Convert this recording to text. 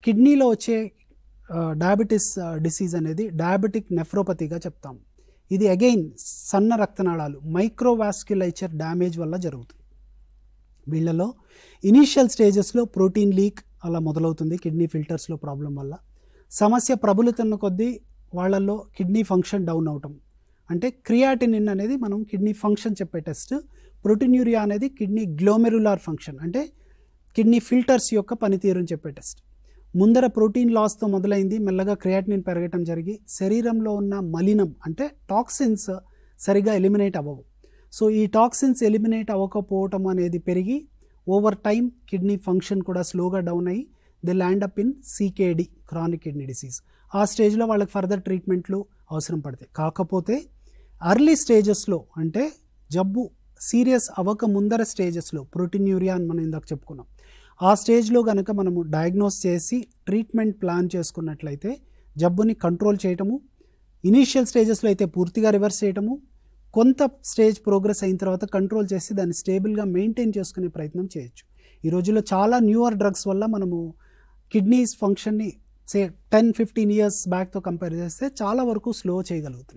కిడ్నీలో వచ్చే diabetes disease అనేది డయాబెటిక్ నెఫ్రోపతిగా చెప్తాం. ఇది అగైన్ సన్న రక్తనాళాలు మైక్రోవాస్క్యులైచర్ డ్యామేజ్ వల్ల జరుగుతుంది. వీళ్ళలో ఇనీషియల్ స్టేజెస్లో ప్రోటీన్ లీక్ అలా మొదలవుతుంది కిడ్నీ ఫిల్టర్స్లో ప్రాబ్లం వల్ల. సమస్య ప్రబలుతున్న కొద్దీ వాళ్ళల్లో కిడ్నీ ఫంక్షన్ డౌన్ అవటం, అంటే క్రియాటినిన్ అనేది మనం కిడ్నీ ఫంక్షన్ చెప్పే టెస్ట్, ప్రోటీన్యూరియా అనేది కిడ్నీ గ్లోమెరులార్ ఫంక్షన్ అంటే కిడ్నీ ఫిల్టర్స్ యొక్క పనితీరుని చెప్పే టెస్ట్. ముందర ప్రోటీన్ లాస్తో మొదలైంది, మెల్లగా క్రియాటినిన్ పెరగటం జరిగి శరీరంలో ఉన్న మలినం అంటే టాక్సిన్స్ సరిగా ఎలిమినేట్ అవ్వవు. సో ఈ టాక్సిన్స్ ఎలిమినేట్ అవ్వకపోవటం అనేది పెరిగి ఓవర్ టైం కిడ్నీ ఫంక్షన్ కూడా స్లోగా డౌన్ అయ్యి they land up in CKD, chronic kidney disease. ఆ స్టేజ్లో వాళ్ళకి ఫర్దర్ ట్రీట్మెంట్లు అవసరం పడతాయి. కాకపోతే అర్లీ స్టేజెస్లో అంటే జబ్బు సీరియస్ అవ్వక ముందర స్టేజెస్లో ప్రోటీన్యూరియా అని మనం ఇందాక చెప్పుకున్నాం, ఆ స్టేజ్లో కనుక మనము డయాగ్నోస్ చేసి ట్రీట్మెంట్ ప్లాన్ చేసుకున్నట్లయితే జబ్బుని కంట్రోల్ చేయటము, ఇనీషియల్ స్టేజెస్లో అయితే పూర్తిగా రివర్స్ చేయటము, కొంత స్టేజ్ ప్రోగ్రెస్ అయిన తర్వాత కంట్రోల్ చేసి దాన్ని స్టేబుల్గా మెయింటైన్ చేసుకునే ప్రయత్నం చేయొచ్చు. ఈ రోజుల్లో చాలా న్యూయర్ డ్రగ్స్ వల్ల మనము కిడ్నీస్ ఫంక్షన్ని 10-15 ఇయర్స్ బ్యాక్తో కంపేర్ చేస్తే చాలా వరకు స్లో చేయగలుగుతుంది.